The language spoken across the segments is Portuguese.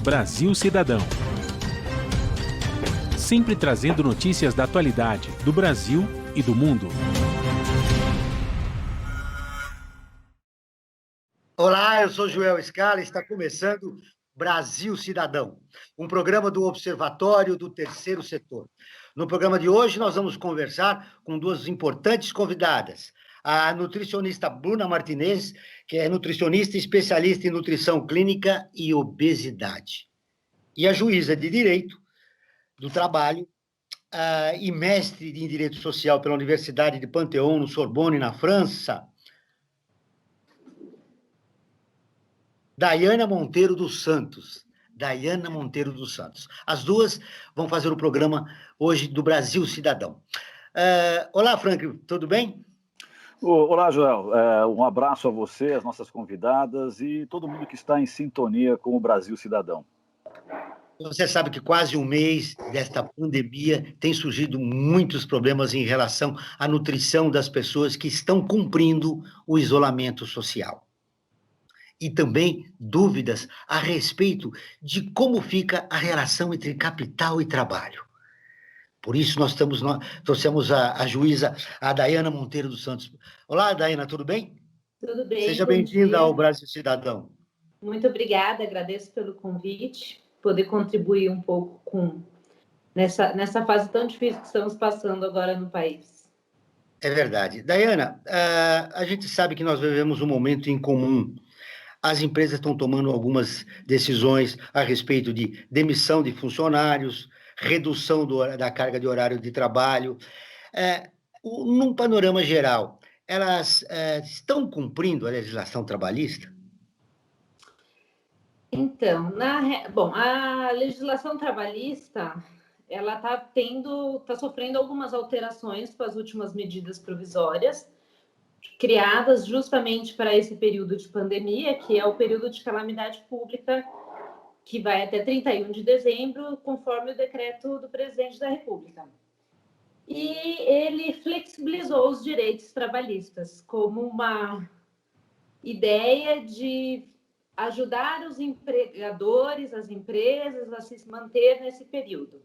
Brasil Cidadão. Sempre trazendo notícias da atualidade do Brasil e do mundo. Olá, eu sou Joel Scala e está começando Brasil Cidadão, um programa do Observatório do Terceiro Setor. No programa de hoje, nós vamos conversar com duas importantes convidadas. A nutricionista Bruna Martinez, que é nutricionista e especialista em nutrição clínica e obesidade. E a juíza de Direito do Trabalho e mestre em Direito Social pela Universidade de Panthéon, no Sorbonne, na França, Daiana Monteiro dos Santos. Daiana Monteiro dos Santos. As duas vão fazer o programa hoje do Brasil Cidadão. Olá, Frank, tudo bem? Olá, Joel. Um abraço a você, as nossas convidadas e todo mundo que está em sintonia com o Brasil Cidadão. Você sabe que quase um mês desta pandemia tem surgido muitos problemas em relação à nutrição das pessoas que estão cumprindo o isolamento social. E também dúvidas a respeito de como fica a relação entre capital e trabalho. Por isso, nós trouxemos a juíza, a Daiana Monteiro dos Santos. Olá, Daiana, tudo bem? Tudo bem. Seja bem-vinda ao Brasil Cidadão. Muito obrigada, agradeço pelo convite, poder contribuir um pouco nessa fase tão difícil que estamos passando agora no país. É verdade. Daiana, a gente sabe que nós vivemos um momento em comum. As empresas estão tomando algumas decisões a respeito de demissão de funcionários, redução da carga de horário de trabalho. Num panorama geral, elas estão cumprindo a legislação trabalhista? Então, a legislação trabalhista, ela está sofrendo algumas alterações com as últimas medidas provisórias, criadas justamente para esse período de pandemia, que é o período de calamidade pública, que vai até 31 de dezembro, conforme o decreto do presidente da República. E ele flexibilizou os direitos trabalhistas como uma ideia de ajudar os empregadores, as empresas a se manter nesse período.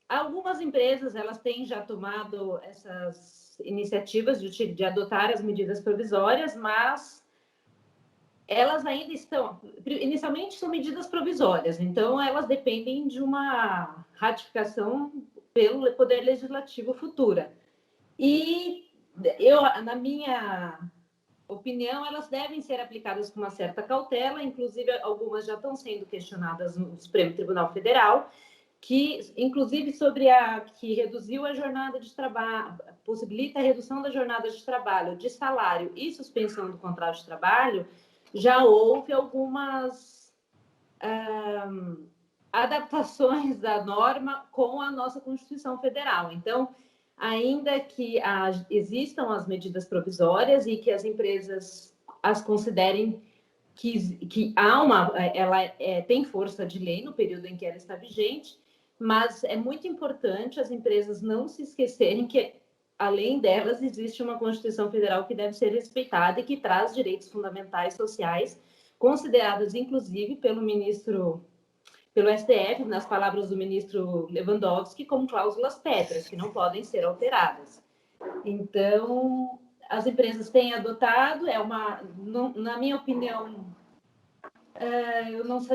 Algumas empresas elas têm já tomado essas iniciativas de adotar as medidas provisórias, mas elas ainda estão... Inicialmente são medidas provisórias, então elas dependem de uma ratificação pelo Poder Legislativo futura. E na minha opinião, elas devem ser aplicadas com uma certa cautela, inclusive algumas já estão sendo questionadas no Supremo Tribunal Federal, que inclusive sobre que reduziu a jornada de trabalho, possibilita a redução da jornada de trabalho, de salário e suspensão do contrato de trabalho, já houve algumas adaptações da norma com a nossa Constituição Federal. Então, ainda que existam as medidas provisórias e que as empresas as considerem que ela tem força de lei no período em que ela está vigente, mas é muito importante as empresas não se esquecerem que, além delas, existe uma Constituição Federal que deve ser respeitada e que traz direitos fundamentais sociais, considerados, inclusive, pelo STF, nas palavras do ministro Lewandowski, como cláusulas pétreas, que não podem ser alteradas. Então, as empresas têm adotado, na minha opinião,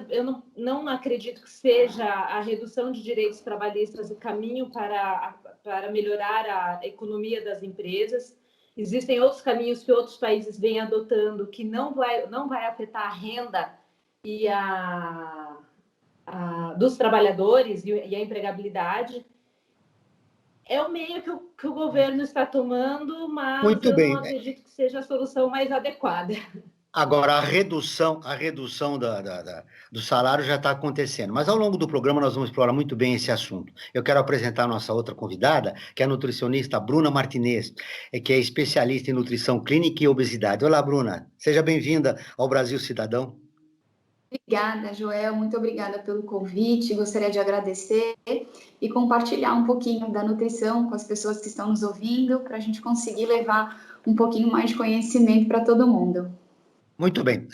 eu não acredito que seja a redução de direitos trabalhistas o caminho para melhorar a economia das empresas. Existem outros caminhos que outros países vêm adotando que não vai afetar a renda e dos trabalhadores e a empregabilidade. É o meio que o governo está tomando, mas não acredito que seja a solução mais adequada. Agora, a redução do salário já está acontecendo, mas ao longo do programa nós vamos explorar muito bem esse assunto. Eu quero apresentar a nossa outra convidada, que é a nutricionista Bruna Martinez, que é especialista em nutrição clínica e obesidade. Olá, Bruna, seja bem-vinda ao Brasil Cidadão. Obrigada, Joel, muito obrigada pelo convite, gostaria de agradecer e compartilhar um pouquinho da nutrição com as pessoas que estão nos ouvindo, para a gente conseguir levar um pouquinho mais de conhecimento para todo mundo. Muito bem.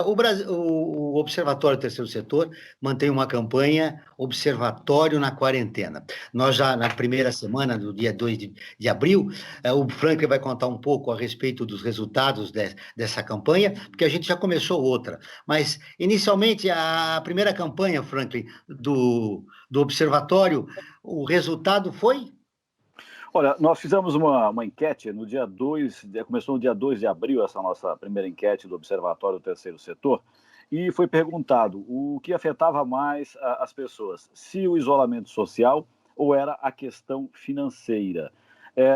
O Observatório do Terceiro Setor mantém uma campanha Observatório na Quarentena. Nós já, na primeira semana, do dia 2 de abril, o Franklin vai contar um pouco a respeito dos resultados dessa campanha, porque a gente já começou outra. Mas, inicialmente, a primeira campanha, Franklin, do Observatório, o resultado foi? Olha, nós fizemos uma enquete no dia 2, começou no dia 2 de abril, essa nossa primeira enquete do Observatório do Terceiro Setor, e foi perguntado o que afetava mais as pessoas, se o isolamento social ou era a questão financeira.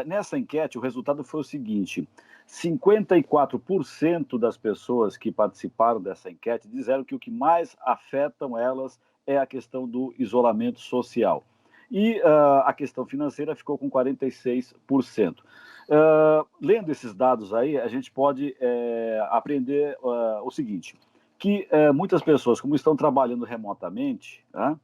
Nessa enquete, o resultado foi o seguinte: 54% das pessoas que participaram dessa enquete disseram que o que mais afetam elas é a questão do isolamento social. E a questão financeira ficou com 46%. Lendo esses dados aí, a gente pode aprender o seguinte, que muitas pessoas, como estão trabalhando remotamente, né,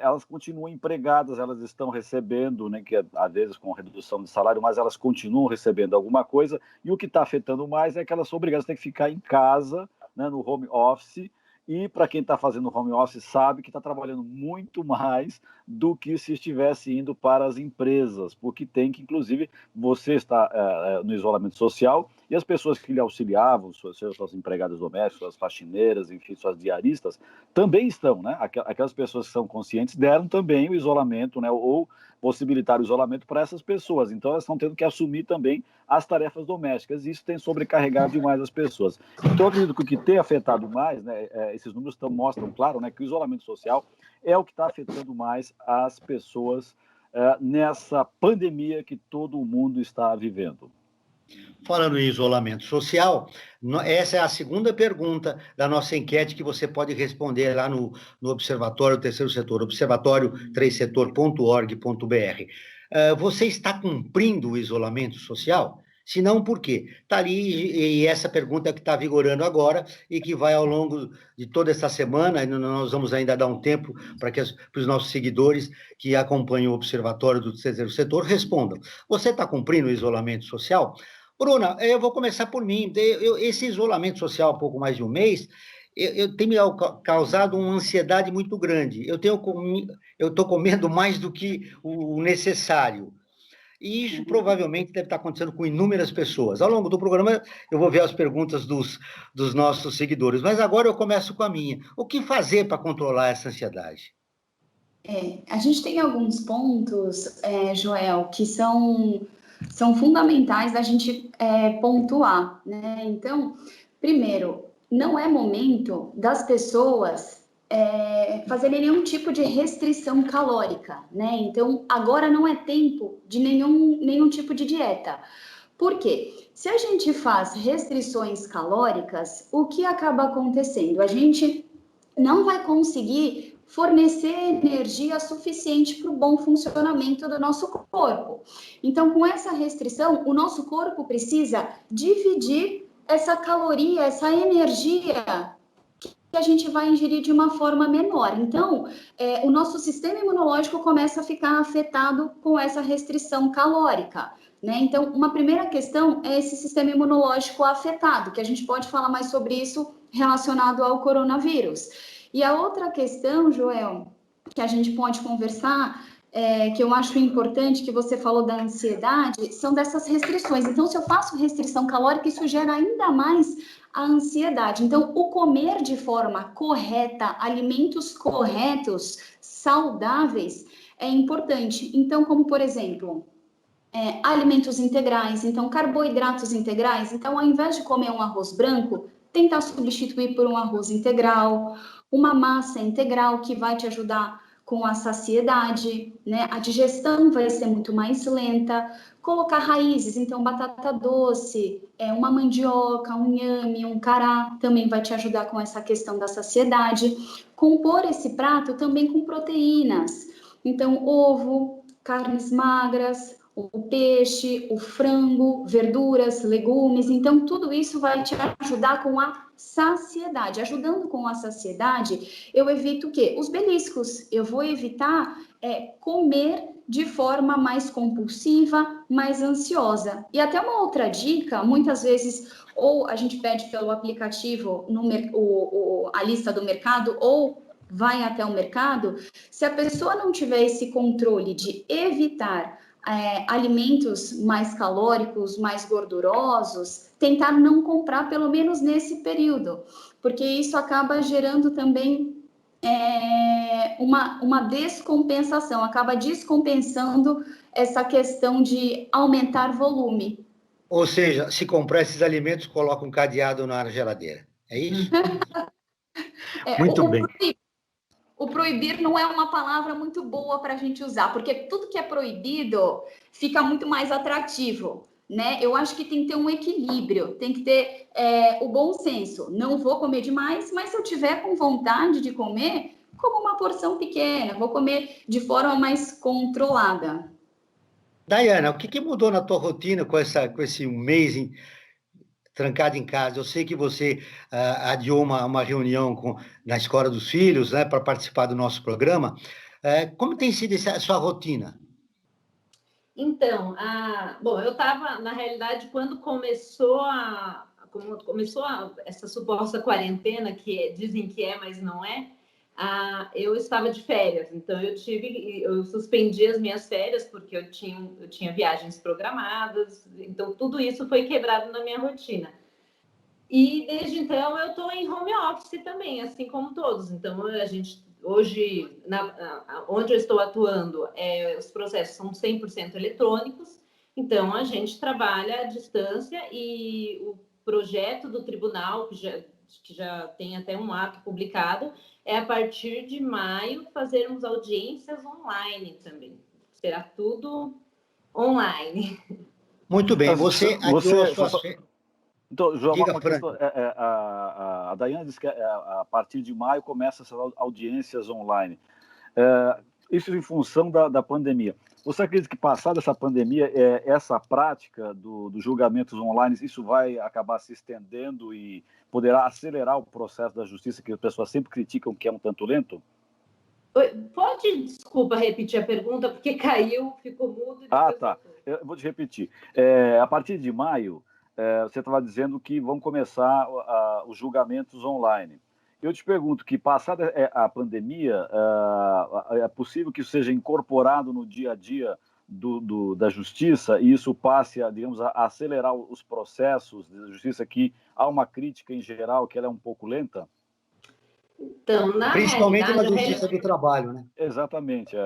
elas continuam empregadas, elas estão recebendo, né, que às vezes com redução de salário, mas elas continuam recebendo alguma coisa, e o que está afetando mais é que elas são obrigadas a ter que ficar em casa, né, no home office. E para quem está fazendo home office sabe que está trabalhando muito mais do que se estivesse indo para as empresas, porque tem que, inclusive, você está no isolamento social e as pessoas que lhe auxiliavam, suas empregadas domésticas, suas faxineiras, enfim, suas diaristas, também estão, né? Aquelas pessoas que são conscientes deram também o isolamento, né? Ou possibilitar o isolamento para essas pessoas. Então, elas estão tendo que assumir também as tarefas domésticas, e isso tem sobrecarregado demais as pessoas. Então, eu acredito que o que tem afetado mais, né, esses números mostram, claro, né, que o isolamento social é o que está afetando mais as pessoas nessa pandemia que todo o mundo está vivendo. Falando em isolamento social, essa é a segunda pergunta da nossa enquete que você pode responder lá no Observatório Terceiro Setor, observatório3setor.org.br. Você está cumprindo o isolamento social? Se não, por quê? Está ali, e essa pergunta é que está vigorando agora e que vai ao longo de toda essa semana. Nós vamos ainda dar um tempo para os nossos seguidores que acompanham o Observatório do Terceiro Setor respondam. Você está cumprindo o isolamento social? Bruna, eu vou começar por mim. Esse isolamento social há pouco mais de um mês, eu tenho me causado uma ansiedade muito grande. Eu estou comendo mais do que o necessário. E isso provavelmente deve estar acontecendo com inúmeras pessoas. Ao longo do programa, eu vou ver as perguntas dos nossos seguidores, mas agora eu começo com a minha. O que fazer para controlar essa ansiedade? A gente tem alguns pontos, Joel, que são fundamentais da gente pontuar, né? Então, primeiro, não é momento das pessoas fazerem nenhum tipo de restrição calórica, né? Então, agora não é tempo de nenhum tipo de dieta. Por quê? Se a gente faz restrições calóricas, o que acaba acontecendo? A gente não vai conseguir fornecer energia suficiente para o bom funcionamento do nosso corpo. Então, com essa restrição, o nosso corpo precisa dividir essa caloria, essa energia que a gente vai ingerir de uma forma menor. Então, o nosso sistema imunológico começa a ficar afetado com essa restrição calórica, né? Então, uma primeira questão é esse sistema imunológico afetado, que a gente pode falar mais sobre isso relacionado ao coronavírus. E a outra questão, Joel, que a gente pode conversar, que eu acho importante, que você falou da ansiedade, são dessas restrições. Então, se eu faço restrição calórica, isso gera ainda mais a ansiedade. Então, o comer de forma correta, alimentos corretos, saudáveis, é importante. Então, como por exemplo, alimentos integrais, então carboidratos integrais. Então, ao invés de comer um arroz branco, tentar substituir por um arroz integral, uma massa integral que vai te ajudar com a saciedade, né? A digestão vai ser muito mais lenta. Colocar raízes, então batata doce, uma mandioca, um inhame, um cará, também vai te ajudar com essa questão da saciedade. Compor esse prato também com proteínas, então ovo, carnes magras, o peixe, o frango, verduras, legumes. Então, tudo isso vai te ajudar com a saciedade. Ajudando com a saciedade, eu evito o quê? Os beliscos. Eu vou evitar comer de forma mais compulsiva, mais ansiosa. E até uma outra dica, muitas vezes ou a gente pede pelo aplicativo a lista do mercado, ou vai até o mercado, se a pessoa não tiver esse controle de evitar alimentos mais calóricos, mais gordurosos, tentar não comprar pelo menos nesse período, porque isso acaba gerando também uma descompensação, acaba descompensando essa questão de aumentar volume. Ou seja, se comprar esses alimentos, coloca um cadeado na geladeira. É isso? Muito bem. O proibir não é uma palavra muito boa para a gente usar, porque tudo que é proibido fica muito mais atrativo, né? Eu acho que tem que ter um equilíbrio, tem que ter o bom senso. Não vou comer demais, mas se eu tiver com vontade de comer, como uma porção pequena, vou comer de forma mais controlada. Daiana, o que mudou na tua rotina com esse mês trancado em casa? Eu sei que você adiou uma reunião na escola dos filhos, né, para participar do nosso programa. Como tem sido a sua rotina? Então, bom, eu estava, na realidade, quando começou essa suposta quarentena, dizem que é, mas não é, eu estava de férias, então eu suspendi as minhas férias, porque eu tinha viagens programadas, então tudo isso foi quebrado na minha rotina. E desde então eu estou em home office também, assim como todos. Então a gente hoje, onde eu estou atuando, os processos são 100% eletrônicos. Então a gente trabalha à distância e o projeto do tribunal, que já tem até um ato publicado, é a partir de maio fazermos audiências online também. Será tudo online. Muito bem. Você adiou as suas férias. Então, João, Diga, uma Franco. questão, a Daiane disse que a partir de maio começa essas audiências online. Isso em função da pandemia. Você acredita que, passada essa pandemia, essa prática dos julgamentos online, isso vai acabar se estendendo e poderá acelerar o processo da justiça, que as pessoas sempre criticam que é um tanto lento? Desculpa, repetir a pergunta, porque caiu, ficou mudo. Tá. Eu vou te repetir. A partir de maio, você estava dizendo que vão começar os julgamentos online. Eu te pergunto que, passada a pandemia, é possível que isso seja incorporado no dia a dia da justiça e isso passe digamos, a acelerar os processos da justiça, que há uma crítica em geral que ela é um pouco lenta? Então, Principalmente na justiça do trabalho, né? Exatamente,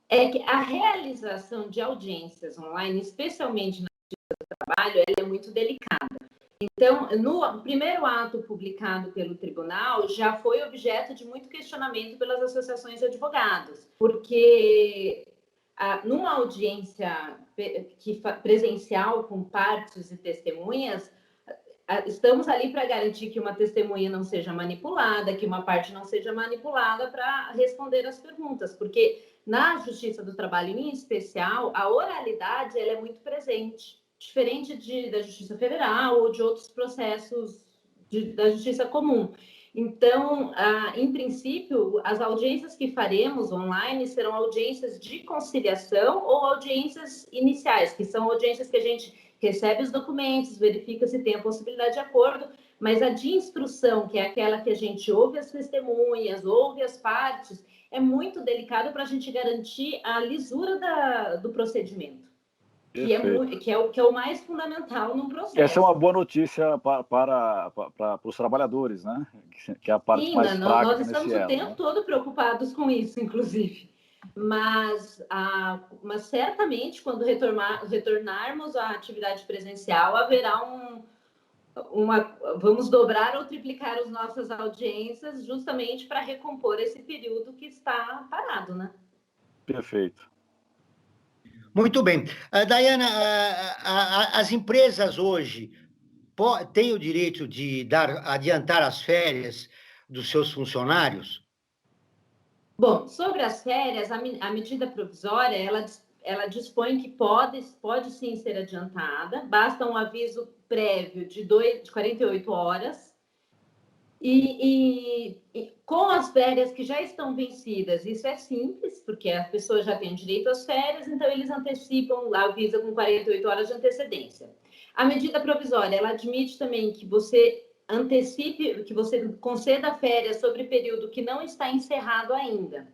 É que a realização de audiências online, especialmente na justiça do trabalho, ela é muito delicada. Então, no primeiro ato publicado pelo tribunal, já foi objeto de muito questionamento pelas associações de advogados, porque numa audiência presencial com partes e testemunhas, estamos ali para garantir que uma testemunha não seja manipulada, que uma parte não seja manipulada para responder as perguntas, porque na Justiça do Trabalho, em especial, a oralidade ela é muito presente, diferente da Justiça Federal ou de outros processos da Justiça Comum. Então, em princípio, as audiências que faremos online serão audiências de conciliação ou audiências iniciais, que são audiências que a gente recebe os documentos, verifica se tem a possibilidade de acordo, mas a de instrução, que é aquela que a gente ouve as testemunhas, ouve as partes, é muito delicado para a gente garantir a lisura do procedimento, que é o mais fundamental num processo. Essa é uma boa notícia para os trabalhadores, né? Que é a parte mais fraca nós estamos nesse o tempo todo preocupados com isso, inclusive. Mas certamente, quando retornarmos à atividade presencial, haverá vamos dobrar ou triplicar as nossas audiências justamente para recompor esse período que está parado, né? Perfeito. Muito bem. Daiana, as empresas hoje têm o direito de adiantar as férias dos seus funcionários? Bom, sobre as férias, a medida provisória, ela dispõe que pode sim ser adiantada, basta um aviso prévio de 48 horas, e com as férias que já estão vencidas, isso é simples, porque a pessoa já tem direito às férias, então eles antecipam, avisa com 48 horas de antecedência. A medida provisória, ela admite também que você antecipe, que você conceda férias sobre período que não está encerrado ainda.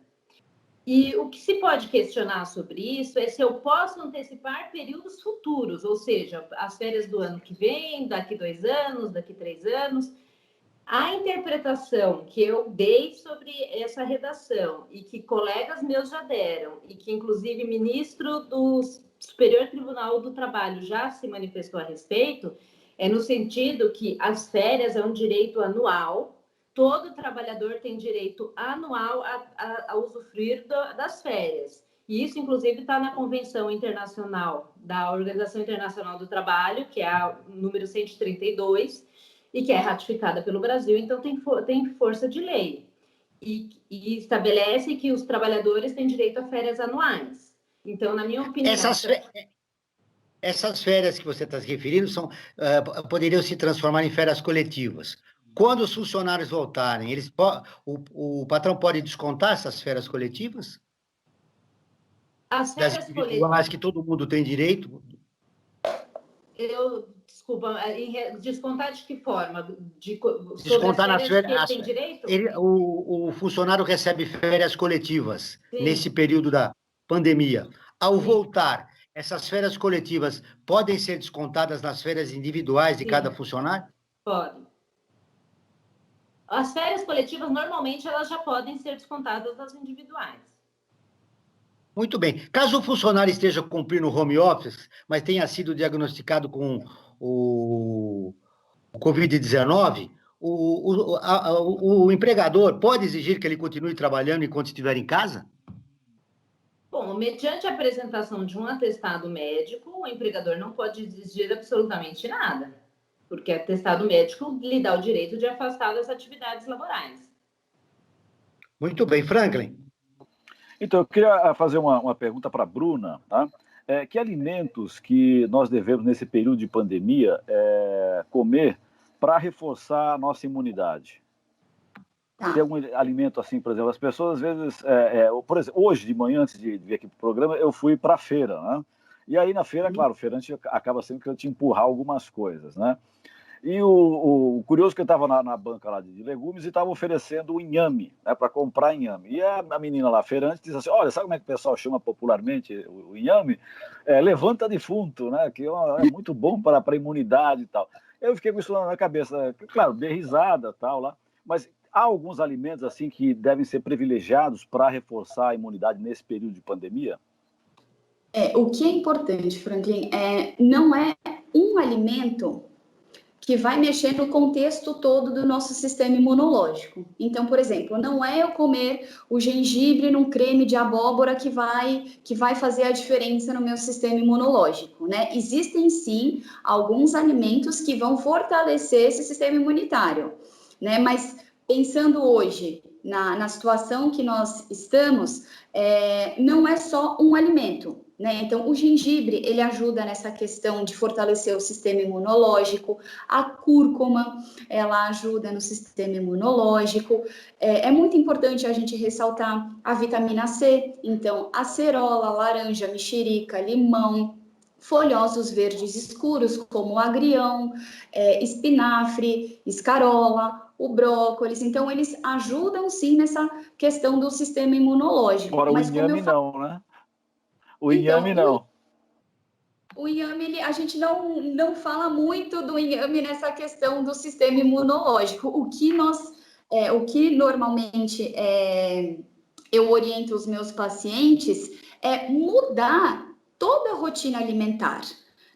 E o que se pode questionar sobre isso é se eu posso antecipar períodos futuros, ou seja, as férias do ano que vem, daqui 2 anos, daqui 3 anos. A interpretação que eu dei sobre essa redação e que colegas meus já deram, e que inclusive o ministro do Superior Tribunal do Trabalho já se manifestou a respeito, é no sentido que as férias é um direito anual. Todo trabalhador tem direito anual a usufruir das férias. E isso, inclusive, está na Convenção Internacional da Organização Internacional do Trabalho, que é a número 132, e que é ratificada pelo Brasil, então tem força de lei. E estabelece que os trabalhadores têm direito a férias anuais. Então, na minha opinião... Essas férias que você está se referindo poderiam se transformar em férias coletivas. Quando os funcionários voltarem, o patrão pode descontar essas férias coletivas? As férias coletivas que todo mundo tem direito? Desculpa, descontar de que forma? Descontar nas férias que tem direito? O funcionário recebe férias coletivas. Sim. Nesse período da pandemia. Ao Sim. voltar, essas férias coletivas podem ser descontadas nas férias individuais de Sim. cada funcionário? Pode. As férias coletivas, normalmente, elas já podem ser descontadas das individuais. Muito bem. Caso o funcionário esteja cumprindo o home office, mas tenha sido diagnosticado com o Covid-19, o empregador pode exigir que ele continue trabalhando enquanto estiver em casa? Bom, mediante a apresentação de um atestado médico, o empregador não pode exigir absolutamente nada. Porque o atestado médico lhe dá o direito de afastar das atividades laborais. Muito bem. Franklin. Então, eu queria fazer uma pergunta para a Bruna. Tá? Que alimentos que nós devemos, nesse período de pandemia, comer para reforçar a nossa imunidade? Tem algum alimento assim, por exemplo, as pessoas às vezes... por exemplo, hoje de manhã, antes de vir aqui para o programa, eu fui para a feira, né? E aí na feira, claro, o feirante acaba sendo que eu te empurrar algumas coisas, né? E o curioso que eu estava na banca lá de legumes e estava oferecendo o inhame, né, para comprar inhame. E a menina lá, feirante, disse assim, olha, sabe como é que o pessoal chama popularmente o inhame? Levanta defunto, né? Que é muito bom para a imunidade e tal. Eu fiquei com isso na cabeça, claro, dei risada e tal lá, mas há alguns alimentos assim que devem ser privilegiados para reforçar a imunidade nesse período de pandemia? O que é importante, Franklin, não é um alimento que vai mexer no contexto todo do nosso sistema imunológico. Então, por exemplo, não é eu comer o gengibre num creme de abóbora que vai fazer a diferença no meu sistema imunológico, né? Existem, sim, alguns alimentos que vão fortalecer esse sistema imunitário, né? Mas pensando hoje na situação que nós estamos, não é só um alimento, né? Então, o gengibre, ele ajuda nessa questão de fortalecer o sistema imunológico, a cúrcuma, ela ajuda no sistema imunológico, é muito importante a gente ressaltar a vitamina C, então, acerola, laranja, mexerica, limão, folhosos verdes escuros, como o agrião, espinafre, escarola, o brócolis, então eles ajudam sim nessa questão do sistema imunológico. Agora, mas o inhame não, né? O inhame não. O inhame, a gente não fala muito do inhame nessa questão do sistema imunológico. O que normalmente eu oriento os meus pacientes é mudar toda a rotina alimentar,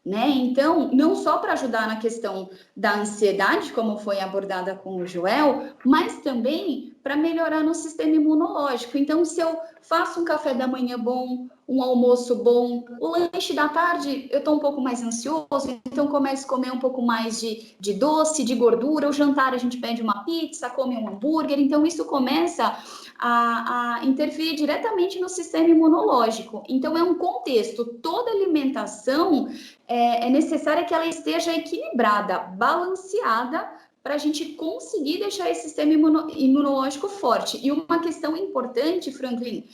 né? Então, não só para ajudar na questão da ansiedade, como foi abordada com o Joel, mas também para melhorar no sistema imunológico. Então, se eu faço um café da manhã bom, um almoço bom, o lanche da tarde eu estou um pouco mais ansioso, então começo a comer um pouco mais de doce, de gordura, o jantar a gente pede uma pizza, come um hambúrguer, então isso começa a interferir diretamente no sistema imunológico. Então, é um contexto, toda alimentação é necessária que ela esteja equilibrada, balanceada, para a gente conseguir deixar esse sistema imunológico forte. E uma questão importante, Franklin,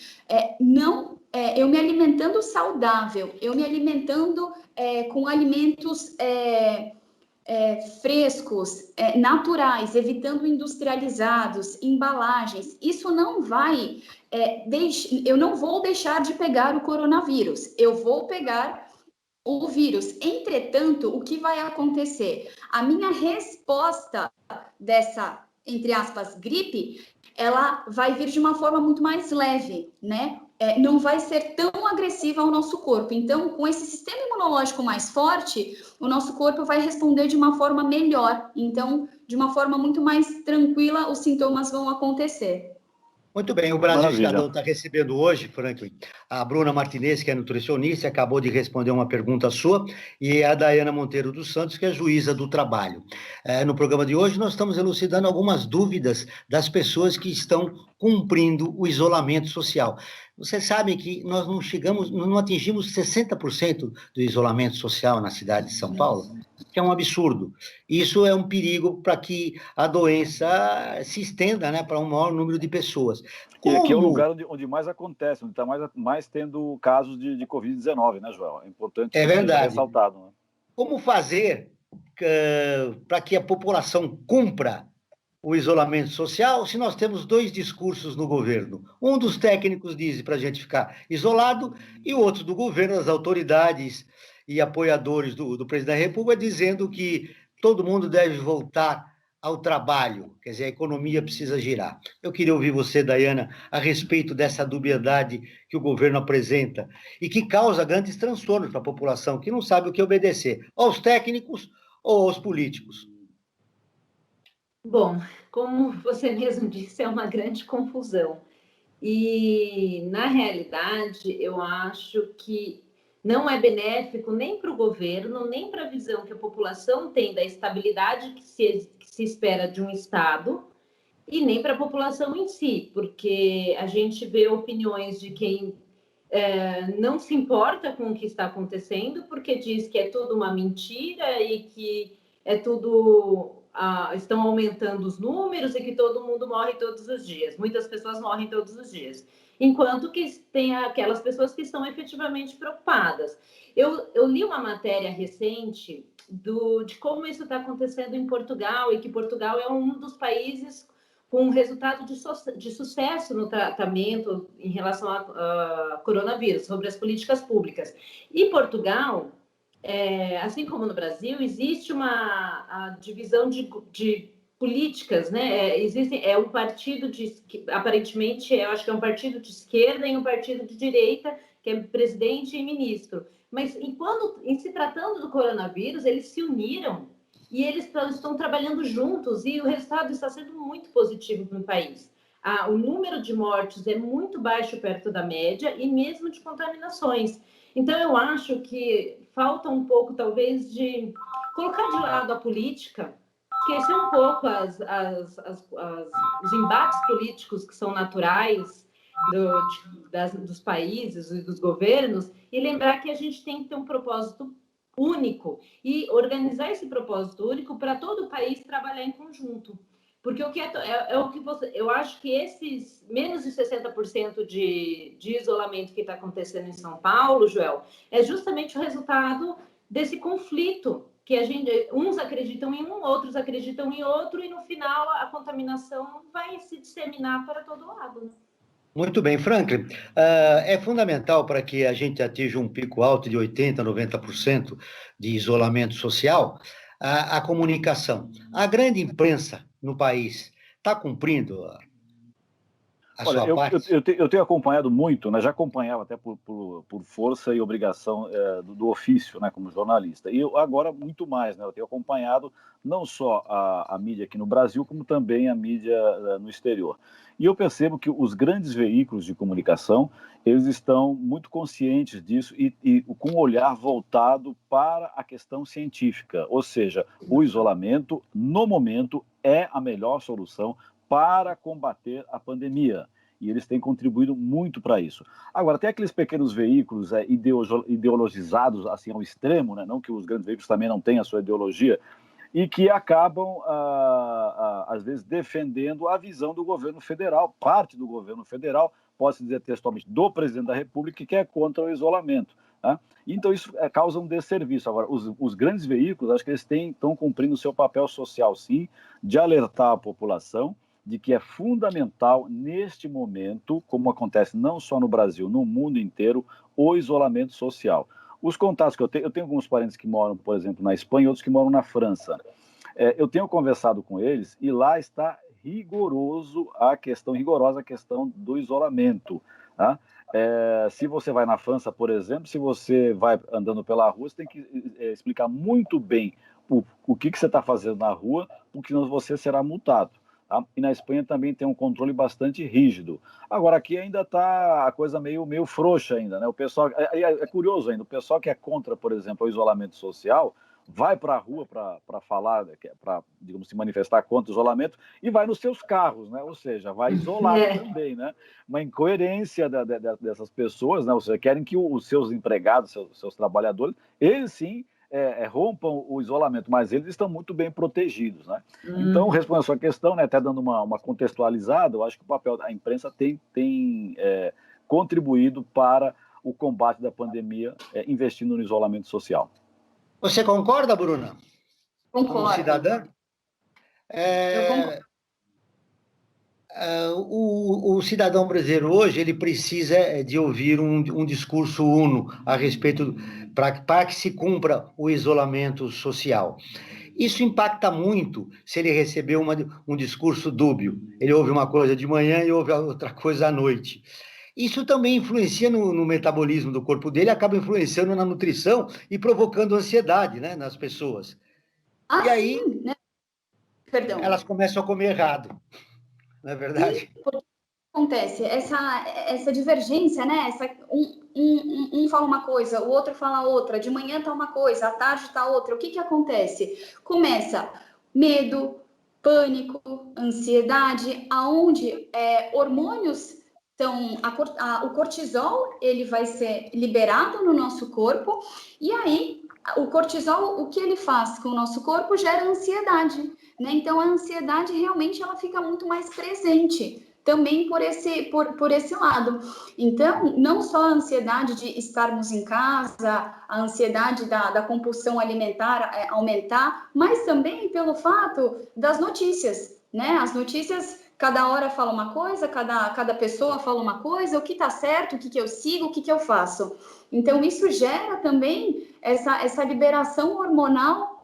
eu me alimentando saudável, eu me alimentando com alimentos frescos, naturais, evitando industrializados, embalagens, isso não vai, eu não vou deixar de pegar o coronavírus, eu vou pegar o vírus. Entretanto, o que vai acontecer? A minha resposta dessa, entre aspas, gripe, ela vai vir de uma forma muito mais leve, né? Não vai ser tão agressiva ao nosso corpo. Então, com esse sistema imunológico mais forte, o nosso corpo vai responder de uma forma melhor. Então, de uma forma muito mais tranquila, os sintomas vão acontecer. Muito bem, o Brasil Maravilha. Cidadão está recebendo hoje, Franklin, a Bruna Martinez, que é nutricionista, acabou de responder uma pergunta sua, e a Dayana Monteiro dos Santos, que é juíza do trabalho. No programa de hoje, nós estamos elucidando algumas dúvidas das pessoas que estão cumprindo o isolamento social. Vocês sabem que nós não atingimos 60% do isolamento social na cidade de São Paulo, que é um absurdo. Isso é um perigo para que a doença se estenda, né, para um maior número de pessoas. E aqui é o lugar onde mais acontece, onde está mais tendo casos de Covid-19, né, Joel? É importante que seja ressaltado. Né? Como fazer para que a população cumpra o isolamento social, se nós temos dois discursos no governo? Um dos técnicos diz para a gente ficar isolado, e o outro do governo, as autoridades e apoiadores do presidente da República, dizendo que todo mundo deve voltar ao trabalho, quer dizer, a economia precisa girar. Eu queria ouvir você, Dayana, a respeito dessa dubiedade que o governo apresenta e que causa grandes transtornos para a população, que não sabe o que obedecer, aos técnicos ou aos políticos. Bom, como você mesmo disse, é uma grande confusão. E, na realidade, eu acho que não é benéfico nem para o governo, nem para a visão que a população tem da estabilidade que se espera de um Estado, e nem para a população em si, porque a gente vê opiniões de quem não se importa com o que está acontecendo, porque diz que é tudo uma mentira e que é tudo... estão aumentando os números e que todo mundo morre todos os dias. Muitas pessoas morrem todos os dias. Enquanto que tem aquelas pessoas que estão efetivamente preocupadas. Eu li uma matéria recente de como isso está acontecendo em Portugal, e que Portugal é um dos países com resultado de sucesso no tratamento em relação a coronavírus, sobre as políticas públicas. E Portugal... assim como no Brasil, existe a divisão de políticas, né? Um partido aparentemente, eu acho que é um partido de esquerda e um partido de direita, que é presidente e ministro. Mas em se tratando do coronavírus, eles se uniram e eles estão trabalhando juntos, e o resultado está sendo muito positivo no país. O número de mortes é muito baixo perto da média, e mesmo de contaminações. Então, eu acho que falta um pouco, talvez, de colocar de lado a política, esquecer um pouco os embates políticos que são naturais dos países e dos governos, e lembrar que a gente tem que ter um propósito único e organizar esse propósito único para todo o país trabalhar em conjunto. Porque o que eu acho que esses menos de 60% de isolamento que está acontecendo em São Paulo, Joel, é justamente o resultado desse conflito, que uns acreditam em um, outros acreditam em outro, e no final a contaminação vai se disseminar para todo lado, né? Muito bem, Franklin. É fundamental para que a gente atinja um pico alto de 80%, 90% de isolamento social, a comunicação. A grande imprensa no país está cumprindo a sua parte? Eu tenho acompanhado muito, né, já acompanhava até por força e obrigação do ofício, né, como jornalista. E eu agora muito mais, né, eu tenho acompanhado não só a mídia aqui no Brasil, como também a mídia no exterior. E eu percebo que os grandes veículos de comunicação, eles estão muito conscientes disso e com um olhar voltado para a questão científica. Ou seja, o isolamento, no momento, é a melhor solução para combater a pandemia. E eles têm contribuído muito para isso. Agora, tem aqueles pequenos veículos ideologizados assim, ao extremo, né? Não que os grandes veículos também não tenham a sua ideologia, e que acabam, às vezes, defendendo a visão do governo federal, parte do governo federal, pode-se dizer textualmente, do presidente da República, que é contra o isolamento. Tá? Então, isso causa um desserviço. Agora, os grandes veículos, acho que eles estão cumprindo o seu papel social, sim, de alertar a população de que é fundamental, neste momento, como acontece não só no Brasil, no mundo inteiro, o isolamento social. Os contatos que eu tenho alguns parentes que moram, por exemplo, na Espanha e outros que moram na França. Eu tenho conversado com eles e lá está rigorosa a questão do isolamento. Tá? Se você vai na França, por exemplo, se você vai andando pela rua, você tem que explicar muito bem o que você está fazendo na rua, porque senão você será multado. Tá? E na Espanha também tem um controle bastante rígido. Agora, aqui ainda está a coisa meio frouxa ainda, né? O pessoal, é curioso ainda, o pessoal que é contra, por exemplo, o isolamento social, vai para a rua para falar, para, digamos, se manifestar contra o isolamento, e vai nos seus carros, né? Ou seja, vai isolado também, né? Uma incoerência dessas pessoas, né? Ou seja, querem que os seus empregados, seus trabalhadores, eles sim rompam o isolamento, mas eles estão muito bem protegidos, né? Então, respondendo a sua questão, né, até dando uma contextualizada, eu acho que o papel da imprensa tem contribuído para o combate da pandemia, investindo no isolamento social. Você concorda, Bruna? Concordo. Como cidadã? Eu concordo. O cidadão brasileiro hoje ele precisa de ouvir um discurso uno a respeito para que se cumpra o isolamento social. Isso impacta muito se ele receber um discurso dúbio. Ele ouve uma coisa de manhã e ouve outra coisa à noite. Isso também influencia no metabolismo do corpo dele, acaba influenciando na nutrição e provocando ansiedade, né, nas pessoas. E aí, sim, né? Perdão. Elas começam a comer errado, não é verdade? Acontece essa divergência, né? Um fala uma coisa, o outro fala outra, de manhã tá uma coisa, à tarde tá outra. O que acontece? Começa medo, pânico, ansiedade, aonde hormônios são o cortisol, ele vai ser liberado no nosso corpo, e aí o cortisol, o que ele faz com o nosso corpo gera ansiedade, né? Então a ansiedade realmente ela fica muito mais presente também por esse lado. Então, não só a ansiedade de estarmos em casa, a ansiedade da compulsão alimentar aumentar, mas também pelo fato das notícias, né? As notícias, cada hora fala uma coisa, cada pessoa fala uma coisa, o que está certo, o que eu sigo, o que eu faço. Então, isso gera também essa liberação hormonal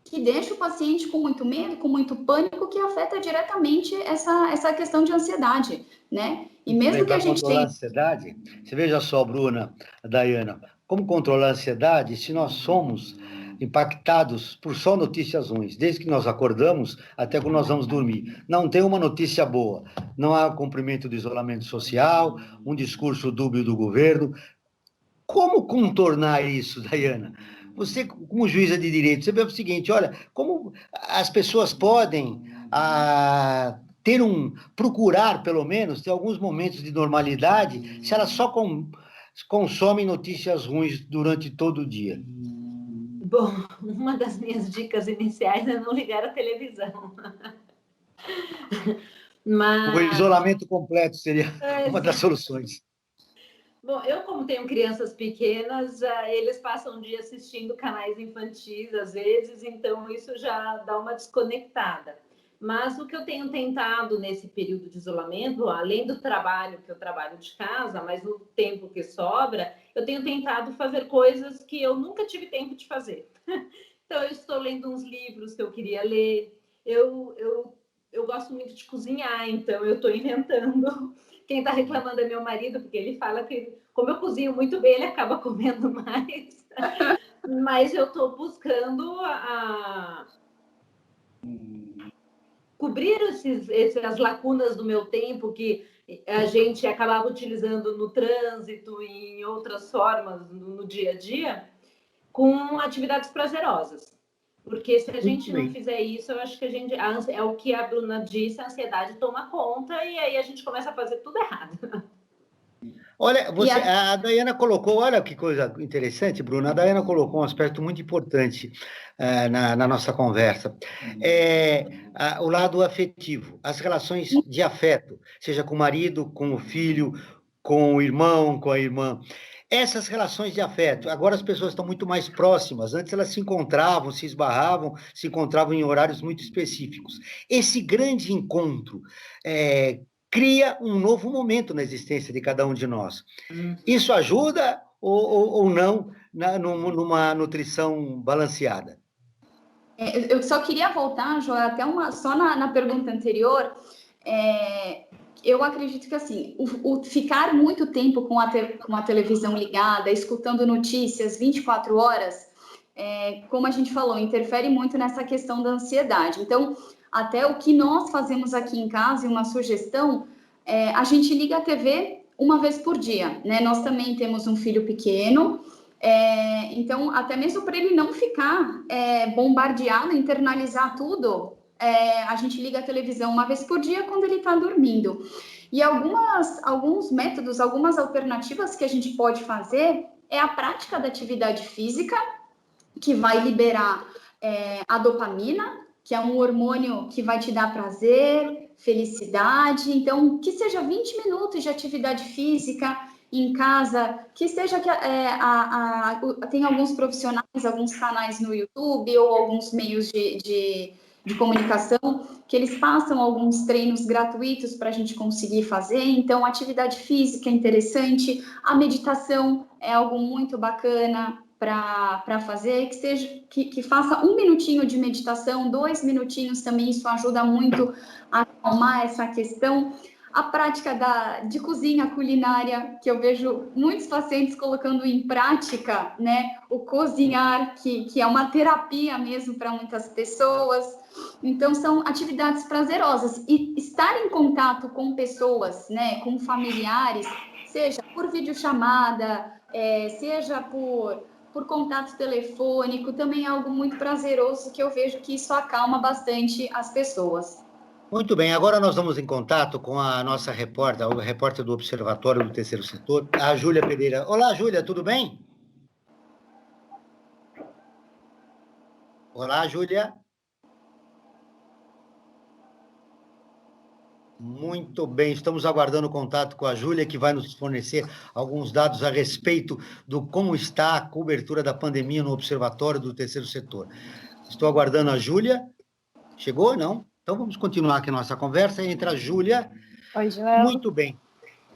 que deixa o paciente com muito medo, com muito pânico, que afeta diretamente essa questão de ansiedade, né? E mesmo que a gente tenha... a ansiedade, você veja só, Bruna, Dayana, como controlar a ansiedade se nós somos impactados por só notícias ruins, desde que nós acordamos até quando nós vamos dormir. Não tem uma notícia boa, não há cumprimento do isolamento social, um discurso dúbio do governo. Como contornar isso, Dayana? Você, como juíza de direito, você vê o seguinte, olha, como as pessoas podem procurar, pelo menos, ter alguns momentos de normalidade, se elas só consomem notícias ruins durante todo o dia? Bom, uma das minhas dicas iniciais é não ligar a televisão. Mas... O isolamento completo seria uma das soluções. Bom, eu como tenho crianças pequenas, eles passam o dia assistindo canais infantis, às vezes, então isso já dá uma desconectada. Mas o que eu tenho tentado nesse período de isolamento, além do trabalho, que eu trabalho de casa, mas no tempo que sobra, eu tenho tentado fazer coisas que eu nunca tive tempo de fazer. Então, eu estou lendo uns livros que eu queria ler, eu gosto muito de cozinhar, então eu estou inventando. Quem está reclamando é meu marido, porque ele fala que, como eu cozinho muito bem, ele acaba comendo mais. Mas eu estou buscando cobrir essas lacunas do meu tempo que a gente acabava utilizando no trânsito e em outras formas no dia a dia, com atividades prazerosas. Porque se a gente não fizer isso, eu acho que é o que a Bruna disse, a ansiedade toma conta e aí a gente começa a fazer tudo errado. Olha, a Daiana colocou, olha que coisa interessante, Bruna, a Daiana colocou um aspecto muito importante na nossa conversa. O lado afetivo, as relações de afeto, seja com o marido, com o filho, com o irmão, com a irmã. Essas relações de afeto, agora as pessoas estão muito mais próximas, antes elas se encontravam, se esbarravam, se encontravam em horários muito específicos. Esse grande encontro cria um novo momento na existência de cada um de nós. Isso ajuda ou não numa nutrição balanceada? Eu só queria voltar, Joel, até só na pergunta anterior. Eu acredito que assim, o ficar muito tempo com a televisão ligada, escutando notícias 24 horas, como a gente falou, interfere muito nessa questão da ansiedade. Então, até o que nós fazemos aqui em casa, e uma sugestão, a gente liga a TV uma vez por dia, né? Nós também temos um filho pequeno, então, até mesmo para ele não ficar bombardeado, internalizar tudo, a gente liga a televisão uma vez por dia quando ele está dormindo. E alguns métodos, algumas alternativas que a gente pode fazer é a prática da atividade física, que vai liberar a dopamina, que é um hormônio que vai te dar prazer, felicidade. Então, que seja 20 minutos de atividade física em casa, que seja tem alguns profissionais, alguns canais no YouTube ou alguns meios de comunicação que eles passam alguns treinos gratuitos para a gente conseguir fazer. Então, atividade física é interessante, a meditação é algo muito bacana para fazer, que faça 1 minutinho de meditação, 2 minutinhos também, isso ajuda muito a acalmar essa questão. A prática de cozinha culinária, que eu vejo muitos pacientes colocando em prática, né? O cozinhar, que é uma terapia mesmo para muitas pessoas. Então, são atividades prazerosas. E estar em contato com pessoas, né? Com familiares, seja por videochamada, seja por contato telefônico, também é algo muito prazeroso, que eu vejo que isso acalma bastante as pessoas. Muito bem, agora nós vamos em contato com a nossa repórter, a repórter do Observatório do Terceiro Setor, a Júlia Pereira. Olá, Júlia, tudo bem? Olá, Júlia. Muito bem, estamos aguardando contato com a Júlia, que vai nos fornecer alguns dados a respeito do como está a cobertura da pandemia no Observatório do Terceiro Setor. Estou aguardando a Júlia. Chegou, não? Então vamos continuar aqui a nossa conversa entre a Júlia. Oi, Joel. Muito bem.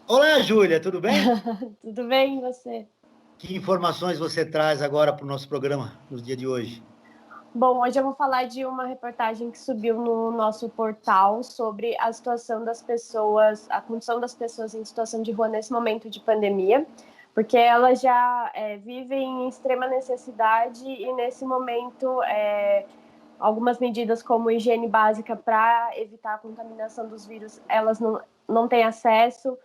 Olá, Júlia, tudo bem? Tudo bem, e você? Que informações você traz agora para o nosso programa no dia de hoje? Bom, hoje eu vou falar de uma reportagem que subiu no nosso portal sobre a situação das pessoas, a condição das pessoas em situação de rua nesse momento de pandemia, porque elas já vivem em extrema necessidade e nesse momento algumas medidas como higiene básica para evitar a contaminação dos vírus, elas não têm acesso.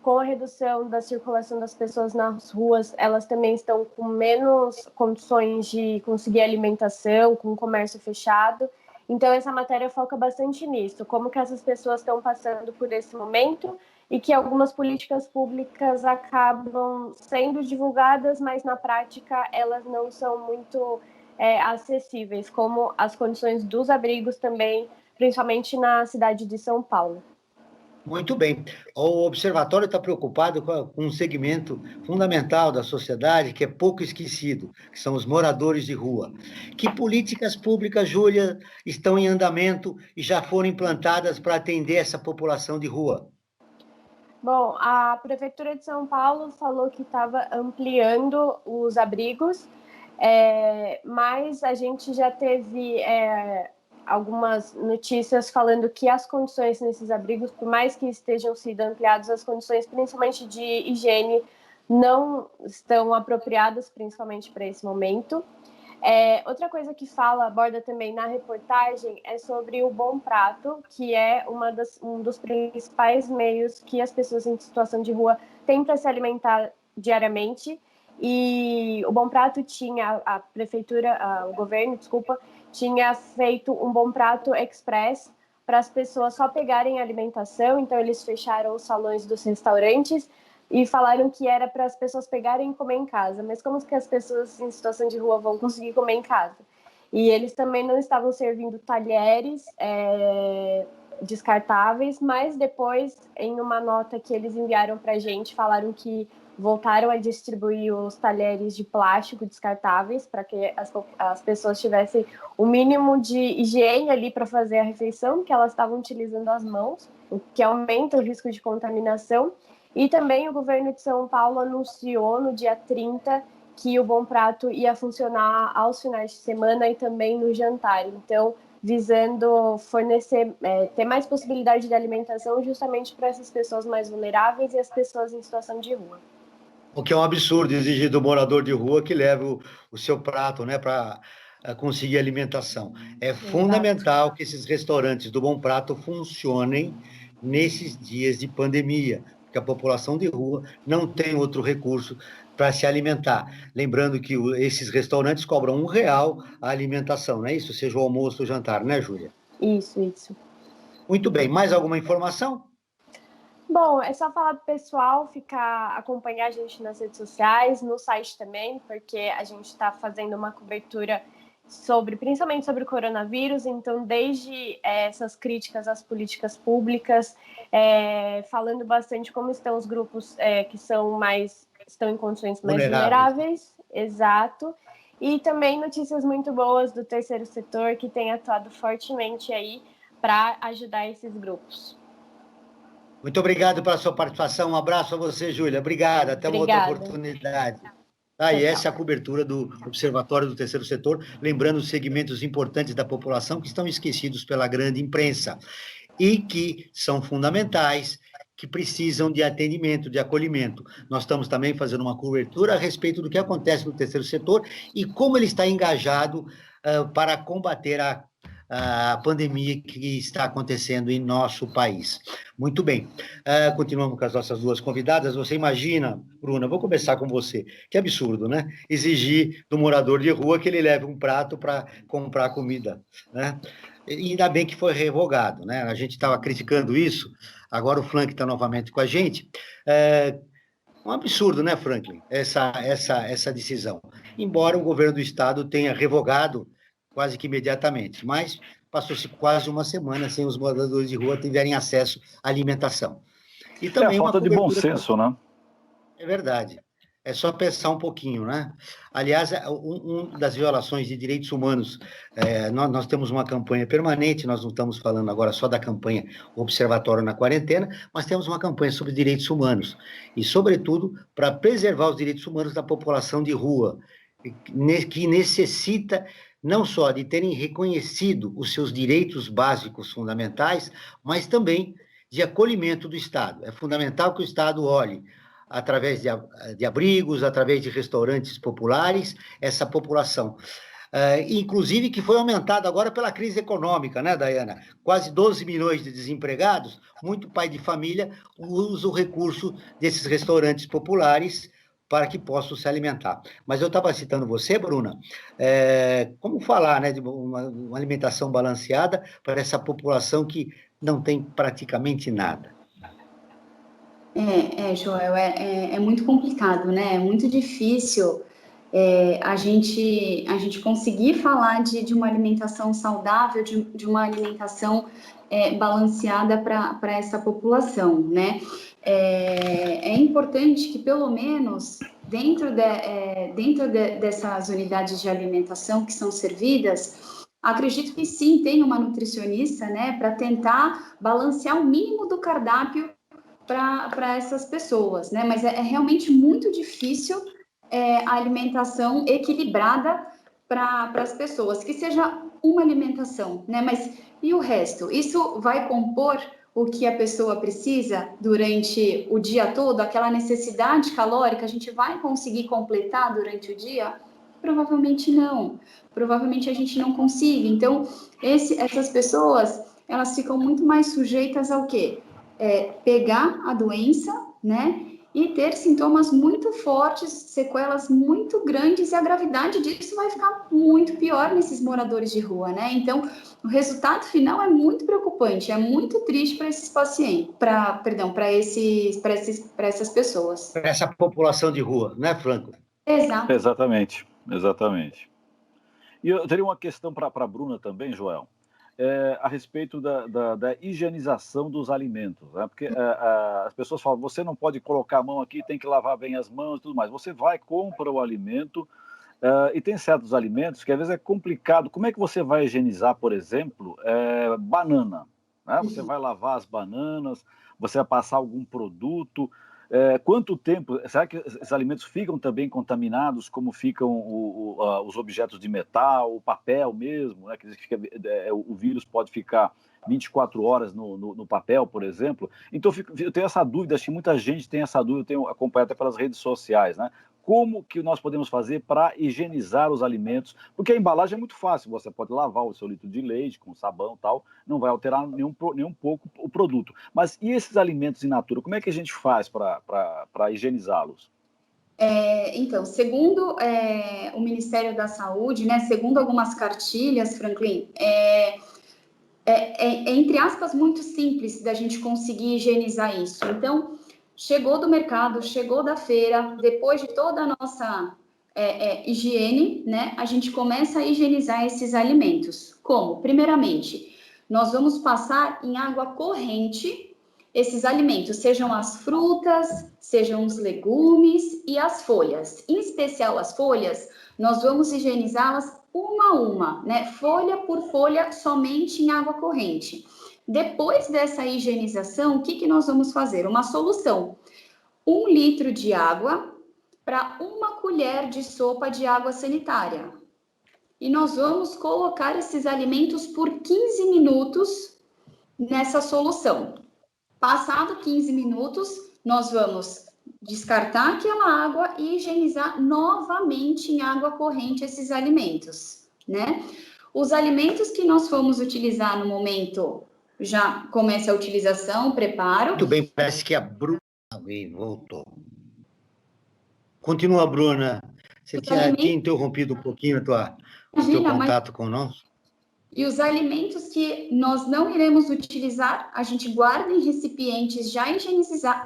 Com a redução da circulação das pessoas nas ruas, elas também estão com menos condições de conseguir alimentação, com o comércio fechado. Então, essa matéria foca bastante nisso, como que essas pessoas estão passando por esse momento e que algumas políticas públicas acabam sendo divulgadas, mas na prática elas não são muito acessíveis, como as condições dos abrigos também, principalmente na cidade de São Paulo. Muito bem. O Observatório está preocupado com um segmento fundamental da sociedade que é pouco esquecido, que são os moradores de rua. Que políticas públicas, Júlia, estão em andamento e já foram implantadas para atender essa população de rua? Bom, a Prefeitura de São Paulo falou que estava ampliando os abrigos, mas a gente já teve algumas notícias falando que as condições nesses abrigos, por mais que estejam sendo ampliadas, as condições principalmente de higiene não estão apropriadas, principalmente para esse momento. Outra coisa que aborda também na reportagem é sobre o Bom Prato, que é um dos principais meios que as pessoas em situação de rua têm para se alimentar diariamente. E o Bom Prato tinha, o governo, tinha feito um Bom Prato Express para as pessoas só pegarem alimentação, então eles fecharam os salões dos restaurantes e falaram que era para as pessoas pegarem e comer em casa. Mas como que as pessoas em situação de rua vão conseguir comer em casa? E eles também não estavam servindo talheres descartáveis, mas depois, em uma nota que eles enviaram para a gente, falaram que voltaram a distribuir os talheres de plástico descartáveis para que as pessoas tivessem o mínimo de higiene ali para fazer a refeição, que elas estavam utilizando as mãos, o que aumenta o risco de contaminação. E também o governo de São Paulo anunciou no dia 30 que o Bom Prato ia funcionar aos finais de semana e também no jantar. Então, visando fornecer, ter mais possibilidade de alimentação justamente para essas pessoas mais vulneráveis e as pessoas em situação de rua. O que é um absurdo exigir do morador de rua que leve o seu prato, né, para conseguir alimentação. É fundamental que esses restaurantes do Bom Prato funcionem nesses dias de pandemia, porque a população de rua não tem outro recurso para se alimentar. Lembrando que esses restaurantes cobram R$1 a alimentação, não é isso? Seja o almoço ou o jantar, né, Júlia? Isso. Muito bem. Mais alguma informação? Bom, é só falar para o pessoal acompanhar a gente nas redes sociais, no site também, porque a gente está fazendo uma cobertura principalmente sobre o coronavírus, então desde essas críticas às políticas públicas, falando bastante como estão os grupos que estão em condições mais vulneráveis, exato, e também notícias muito boas do terceiro setor, que tem atuado fortemente aí para ajudar esses grupos. Muito obrigado pela sua participação. Um abraço a você, Júlia. Obrigada. Até uma outra oportunidade. E essa é a cobertura do Observatório do Terceiro Setor, lembrando os segmentos importantes da população que estão esquecidos pela grande imprensa e que são fundamentais, que precisam de atendimento, de acolhimento. Nós estamos também fazendo uma cobertura a respeito do que acontece no terceiro setor e como ele está engajado para combater a pandemia que está acontecendo em nosso país. Muito bem, continuamos com as nossas duas convidadas. Você imagina, Bruna, vou começar com você, que absurdo, né? Exigir do morador de rua que ele leve um prato para comprar comida, né? E ainda bem que foi revogado, né? A gente estava criticando isso, agora o Franklin está novamente com a gente. Um absurdo, né, Franklin, essa decisão. Embora o governo do estado tenha revogado quase que imediatamente, mas passou-se quase uma semana sem os moradores de rua tiverem acesso à alimentação. E também falta de bom senso, né? É verdade. É só pensar um pouquinho, né? Aliás, uma das violações de direitos humanos, nós temos uma campanha permanente, nós não estamos falando agora só da campanha Observatório na Quarentena, mas temos uma campanha sobre direitos humanos, e, sobretudo, para preservar os direitos humanos da população de rua, que necessita não só de terem reconhecido os seus direitos básicos fundamentais, mas também de acolhimento do Estado. É fundamental que o Estado olhe, através de abrigos, através de restaurantes populares, essa população. Inclusive que foi aumentado agora pela crise econômica, né, Dayana? Quase 12 milhões de desempregados, muito pai de família usa o recurso desses restaurantes populares para que possam se alimentar. Mas eu estava citando você, Bruna, como falar, né, de uma alimentação balanceada para essa população que não tem praticamente nada. Joel, é muito complicado, né? É muito difícil a gente conseguir falar de uma alimentação saudável, de uma alimentação balanceada para essa população, né? É importante que, pelo menos, dentro dessas unidades de alimentação que são servidas, acredito que sim, tem uma nutricionista, né, para tentar balancear o mínimo do cardápio para essas pessoas, né? Mas é realmente muito difícil a alimentação equilibrada para as pessoas, que seja uma alimentação, né? Mas e o resto? Isso vai compor o que a pessoa precisa durante o dia todo? Aquela necessidade calórica a gente vai conseguir completar durante o dia? Provavelmente não. Provavelmente a gente não consiga. Então, essas pessoas, elas ficam muito mais sujeitas ao quê? Pegar a doença, né, e ter sintomas muito fortes, sequelas muito grandes, e a gravidade disso vai ficar muito pior nesses moradores de rua, né? Então, o resultado final é muito preocupante, é muito triste para esses pacientes, para essas pessoas. Para essa população de rua, né, Franco? Exato. Exatamente, exatamente. E eu teria uma questão para a Bruna também, Joel, a respeito da higienização dos alimentos, né? Porque as pessoas falam, você não pode colocar a mão aqui, tem que lavar bem as mãos e tudo mais. Você vai, compra o alimento, e tem certos alimentos que às vezes é complicado. Como é que você vai higienizar, por exemplo, banana? Né? Você vai lavar as bananas, você vai passar algum produto. Quanto tempo? Será que esses alimentos ficam também contaminados, como ficam os objetos de metal, o papel mesmo? Né? O vírus pode ficar 24 horas no papel, por exemplo. Então, eu tenho essa dúvida, acho que muita gente tem essa dúvida, eu tenho acompanhado até pelas redes sociais, né? Como que nós podemos fazer para higienizar os alimentos? Porque a embalagem é muito fácil, você pode lavar o seu litro de leite com sabão e tal, não vai alterar nem um pouco o produto. Mas e esses alimentos in natura, como é que a gente faz para higienizá-los? Então, segundo o Ministério da Saúde, né, segundo algumas cartilhas, Franklin, entre aspas, muito simples da gente conseguir higienizar isso. Então, chegou do mercado, chegou da feira, depois de toda a nossa higiene, né, a gente começa a higienizar esses alimentos. Como? Primeiramente, nós vamos passar em água corrente esses alimentos, sejam as frutas, sejam os legumes e as folhas. Em especial as folhas, nós vamos higienizá-las uma a uma, né? Folha por folha, somente em água corrente. Depois dessa higienização, o que nós vamos fazer? Uma solução. 1 litro de água para 1 colher de sopa de água sanitária. E nós vamos colocar esses alimentos por 15 minutos nessa solução. Passado 15 minutos, nós vamos descartar aquela água e higienizar novamente em água corrente esses alimentos, né? Os alimentos que nós formos utilizar no momento, já começa a utilização, o preparo. Muito bem, parece que a Bruna voltou. Continua, Bruna. Você tinha interrompido um pouquinho o teu contato conosco. E os alimentos que nós não iremos utilizar, a gente guarda em recipientes já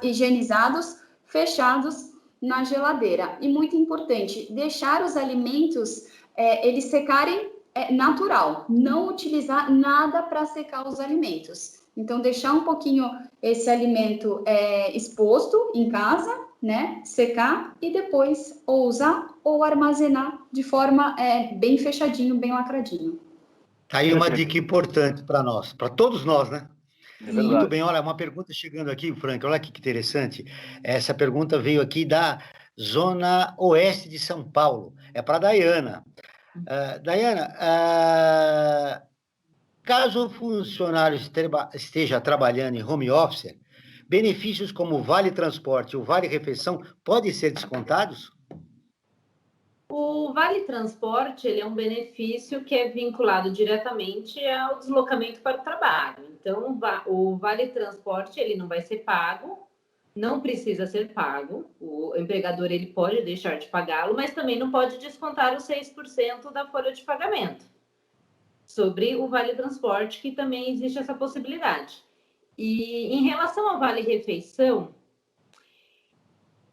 higienizados, fechados na geladeira. E muito importante, deixar os alimentos eles secarem natural, não utilizar nada para secar os alimentos. Então, deixar um pouquinho esse alimento exposto em casa, né? Secar e depois ou usar ou armazenar de forma bem fechadinho, bem lacradinho. Tá aí uma dica importante para nós, para todos nós, né? Muito bem, olha, uma pergunta chegando aqui, Frank, olha que interessante. Essa pergunta veio aqui da Zona Oeste de São Paulo. É para a Dayana. Dayana, caso o funcionário esteja trabalhando em home office, benefícios como o Vale Transporte e o Vale Refeição podem ser descontados? O Vale Transporte, ele é um benefício que é vinculado diretamente ao deslocamento para o trabalho. Então, o Vale Transporte, ele não vai ser pago, não precisa ser pago. O empregador, ele pode deixar de pagá-lo, mas também não pode descontar os 6% da folha de pagamento sobre o Vale Transporte, que também existe essa possibilidade. E em relação ao Vale Refeição,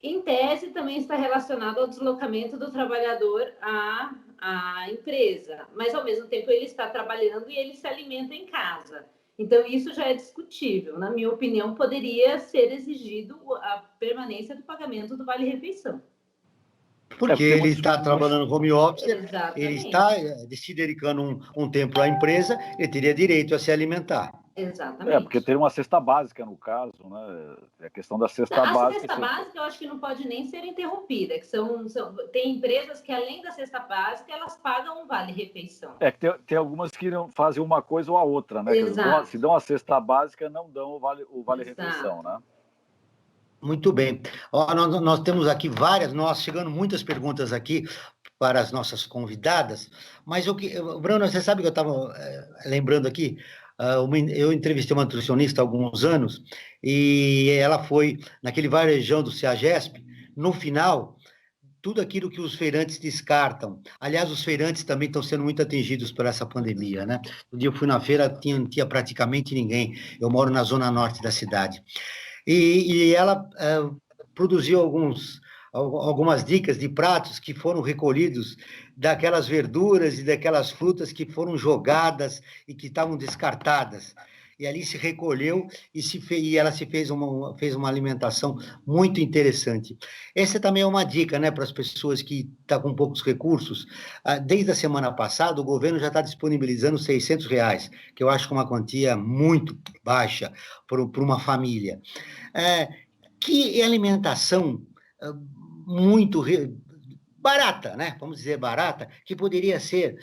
em tese, também está relacionado ao deslocamento do trabalhador à empresa, mas, ao mesmo tempo, ele está trabalhando e ele se alimenta em casa. Então, isso já é discutível. Na minha opinião, poderia ser exigido a permanência do pagamento do Vale-Refeição. Porque ele está trabalhando no home office, Exatamente. Ele está se dedicando um tempo à empresa, ele teria direito a se alimentar. Exatamente. Porque tem uma cesta básica, no caso, né? É a questão da cesta básica. A cesta básica, eu acho que não pode nem ser interrompida, que tem empresas que, além da cesta básica, elas pagam um vale-refeição. Tem algumas que não fazem uma coisa ou a outra, né? Exato. Se dão a cesta básica, não dão o vale-refeição, né? Muito bem. Nós temos aqui chegando muitas perguntas aqui para as nossas convidadas, mas Bruno, você sabe que eu estava lembrando aqui, eu entrevistei uma nutricionista há alguns anos, e ela foi naquele varejão do CEAGESP, no final, tudo aquilo que os feirantes descartam. Aliás, os feirantes também estão sendo muito atingidos por essa pandemia, né? No dia eu fui na feira, não tinha praticamente ninguém. Eu moro na zona norte da cidade. E ela produziu algumas dicas de pratos que foram recolhidos daquelas verduras e daquelas frutas que foram jogadas e que estavam descartadas. E ali se recolheu e ela fez uma alimentação muito interessante. Essa também é uma dica, né, para as pessoas que estão com poucos recursos. Desde a semana passada, o governo já está disponibilizando R$ 600, que eu acho que é uma quantia muito baixa para uma família. Que alimentação muito barata, né? Vamos dizer barata, que poderia ser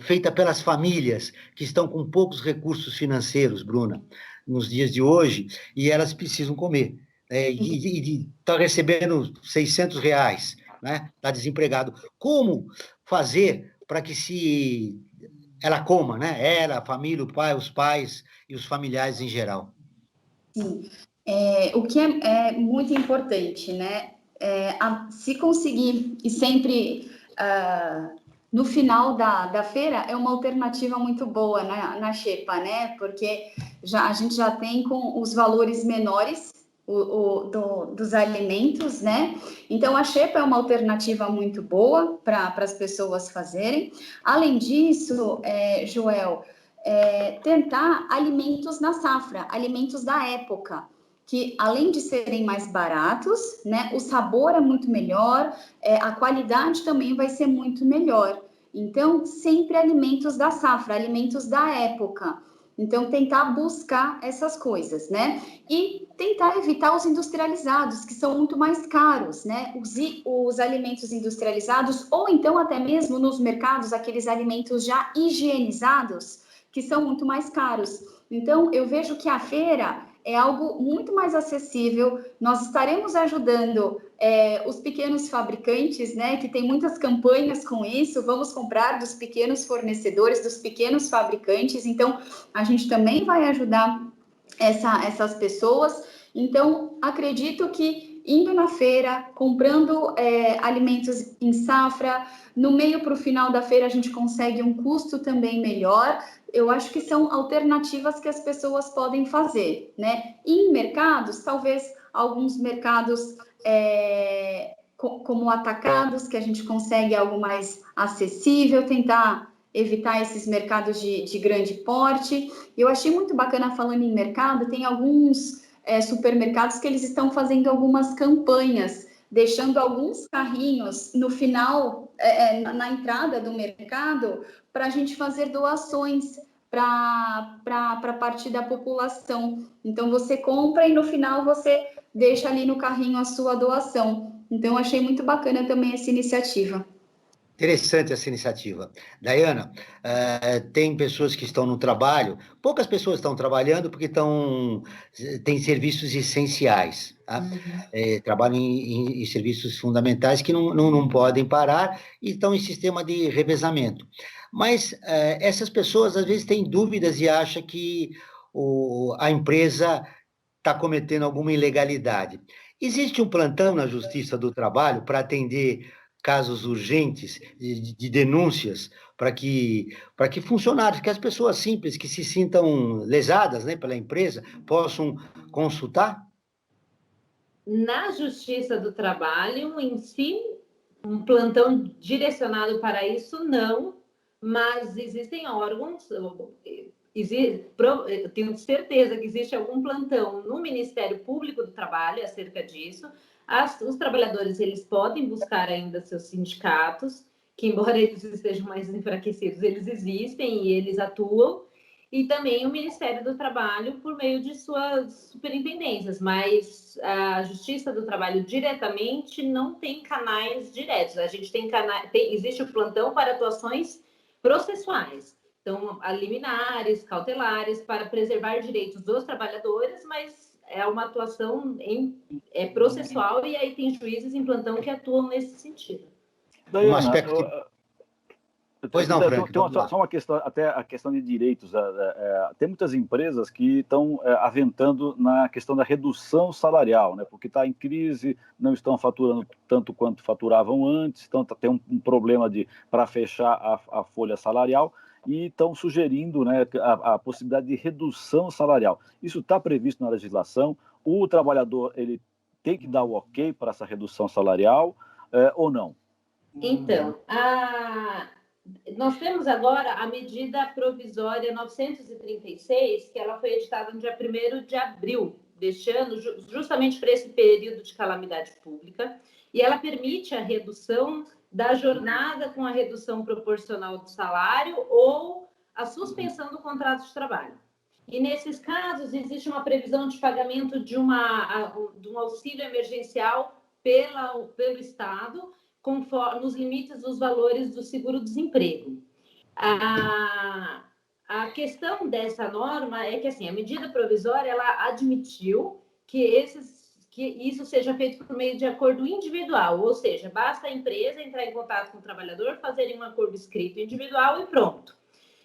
feita pelas famílias que estão com poucos recursos financeiros, Bruna, nos dias de hoje, e elas precisam comer. E estão recebendo R$ 600, né? Está desempregado. Como fazer para que ela coma, né? Ela, a família, o pai, os pais e os familiares em geral. Sim. O que é muito importante, né? Se conseguir, e sempre no final da feira, é uma alternativa muito boa na xepa, né? Porque a gente já tem com os valores menores dos alimentos, né? Então, a xepa é uma alternativa muito boa para as pessoas fazerem. Além disso, Joel, tentar alimentos na safra, alimentos da época, que além de serem mais baratos, né, o sabor é muito melhor, a qualidade também vai ser muito melhor. Então, sempre alimentos da safra, alimentos da época. Então, tentar buscar essas coisas, né? E tentar evitar os industrializados, que são muito mais caros, né? Os alimentos industrializados, ou então até mesmo nos mercados, aqueles alimentos já higienizados, que são muito mais caros. Então, eu vejo que a feira é algo muito mais acessível. Nós estaremos ajudando os pequenos fabricantes, né, que tem muitas campanhas com isso. Vamos comprar dos pequenos fornecedores, dos pequenos fabricantes. Então, a gente também vai ajudar essas pessoas. Então, acredito que indo na feira, comprando alimentos em safra, no meio para o final da feira a gente consegue um custo também melhor. Eu acho que são alternativas que as pessoas podem fazer, né? E em mercados, talvez alguns mercados como atacados, que a gente consegue algo mais acessível, tentar evitar esses mercados de grande porte. Eu achei muito bacana, falando em mercado, tem alguns supermercados que eles estão fazendo algumas campanhas, deixando alguns carrinhos no final, na entrada do mercado, para a gente fazer doações para parte da população. Então, você compra e no final você deixa ali no carrinho a sua doação. Então, achei muito bacana também essa iniciativa. Interessante essa iniciativa. Dayana, tem pessoas que estão no trabalho, poucas pessoas estão trabalhando porque têm serviços essenciais, tá? Trabalham em serviços fundamentais que não podem parar e estão em sistema de revezamento. Mas essas pessoas, às vezes, têm dúvidas e acham que a empresa está cometendo alguma ilegalidade. Existe um plantão na Justiça do Trabalho para atender casos urgentes de denúncias para que funcionários, que as pessoas simples que se sintam lesadas, né, pela empresa, possam consultar? Na Justiça do Trabalho, em si, um plantão direcionado para isso, não, mas existem órgãos, eu tenho certeza que existe algum plantão no Ministério Público do Trabalho acerca disso. Os trabalhadores, eles podem buscar ainda seus sindicatos, que embora eles estejam mais enfraquecidos, eles existem e eles atuam, e também o Ministério do Trabalho por meio de suas superintendências, mas a Justiça do Trabalho diretamente não tem canais diretos. A gente existe o plantão para atuações processuais, então liminares, cautelares, para preservar direitos dos trabalhadores, mas é uma atuação processual, e aí tem juízes em plantão que atuam nesse sentido. Dayana, Pois não, Frank, só uma questão, até a questão de direitos. Tem muitas empresas que estão aventando na questão da redução salarial, né? Porque está em crise, não estão faturando tanto quanto faturavam antes, então tem um problema para fechar a folha salarial e estão sugerindo, né, a possibilidade de redução salarial. Isso está previsto na legislação. O trabalhador ele tem que dar o ok para essa redução salarial ou não? Então, nós temos agora a medida provisória 936, que ela foi editada no dia 1º de abril deste ano, justamente para esse período de calamidade pública, e ela permite a redução da jornada com a redução proporcional do salário ou a suspensão do contrato de trabalho. E, nesses casos, existe uma previsão de pagamento de um auxílio emergencial pelo Estado, conforme nos limites dos valores do seguro-desemprego. A questão dessa norma é que, assim, a medida provisória ela admitiu que isso seja feito por meio de acordo individual, ou seja, basta a empresa entrar em contato com o trabalhador, fazerem um acordo escrito individual e pronto.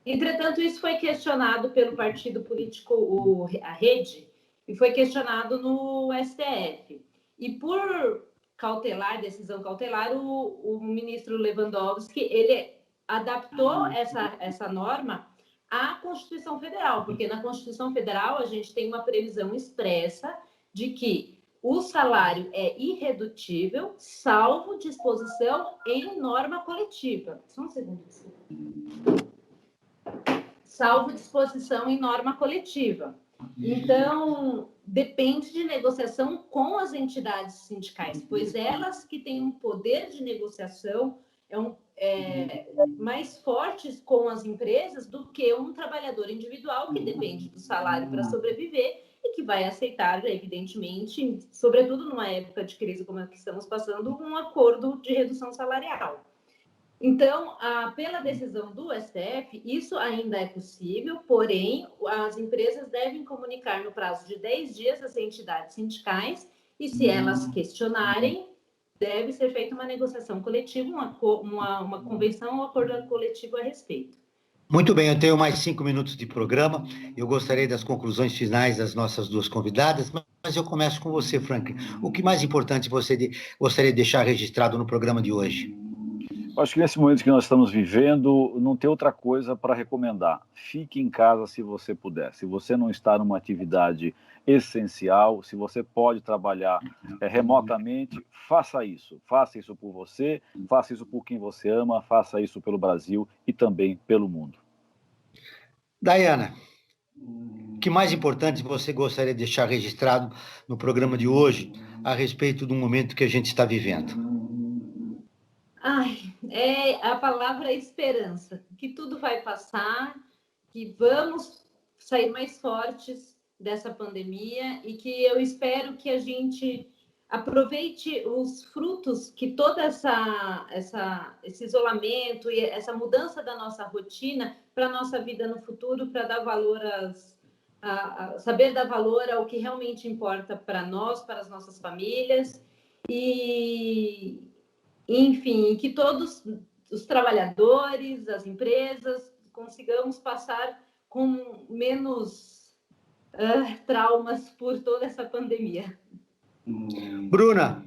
Entretanto, isso foi questionado pelo partido político, a Rede, e foi questionado no STF. E por decisão cautelar, o ministro Lewandowski, ele adaptou essa norma à Constituição Federal, porque na Constituição Federal a gente tem uma previsão expressa de que o salário é irredutível, salvo disposição em norma coletiva. Só um segundo. Salvo disposição em norma coletiva. Então, depende de negociação com as entidades sindicais, pois elas que têm um poder de negociação mais fortes com as empresas do que um trabalhador individual que depende do salário para sobreviver e que vai aceitar, evidentemente, sobretudo numa época de crise como a que estamos passando, um acordo de redução salarial. Então, pela decisão do STF, isso ainda é possível, porém, as empresas devem comunicar no prazo de 10 dias às entidades sindicais e, se elas questionarem, deve ser feita uma negociação coletiva, uma convenção ou acordo coletivo a respeito. Muito bem, eu tenho mais 5 minutos de programa. Eu gostaria das conclusões finais das nossas duas convidadas, mas eu começo com você, Franklin. O que mais importante você gostaria de deixar registrado no programa de hoje? Acho que nesse momento que nós estamos vivendo, não tem outra coisa para recomendar. Fique em casa se você puder. Se você não está numa atividade essencial, se você pode trabalhar remotamente, faça isso. Faça isso por você, faça isso por quem você ama, faça isso pelo Brasil e também pelo mundo. Dayana, o que mais importante você gostaria de deixar registrado no programa de hoje a respeito do momento que a gente está vivendo? A palavra esperança, que tudo vai passar, que vamos sair mais fortes dessa pandemia e que eu espero que a gente aproveite os frutos que todo esse isolamento e essa mudança da nossa rotina para a nossa vida no futuro, para dar valor saber dar valor ao que realmente importa para nós, para as nossas famílias e enfim, que todos os trabalhadores, as empresas, consigamos passar com menos traumas por toda essa pandemia. Bruna?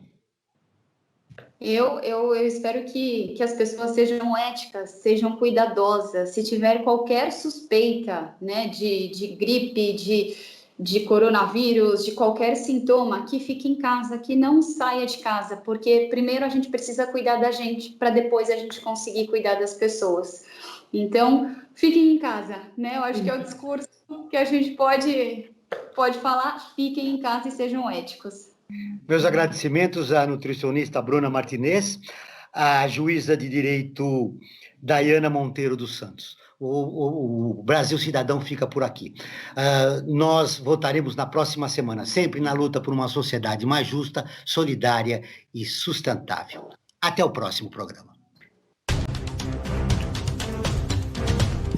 Eu espero que as pessoas sejam éticas, sejam cuidadosas. Se tiver qualquer suspeita, né, de gripe, de coronavírus, de qualquer sintoma, que fique em casa, que não saia de casa, porque primeiro a gente precisa cuidar da gente, para depois a gente conseguir cuidar das pessoas. Então, fiquem em casa, né? Eu acho que é o discurso que a gente pode falar, fiquem em casa e sejam éticos. Meus agradecimentos à nutricionista Bruna Martinez, à juíza de direito Dayana Monteiro dos Santos. O Brasil Cidadão fica por aqui. Nós voltaremos na próxima semana, sempre na luta por uma sociedade mais justa, solidária e sustentável. Até o próximo programa.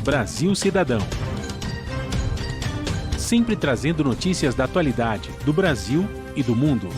Brasil Cidadão. Sempre trazendo notícias da atualidade do Brasil e do mundo.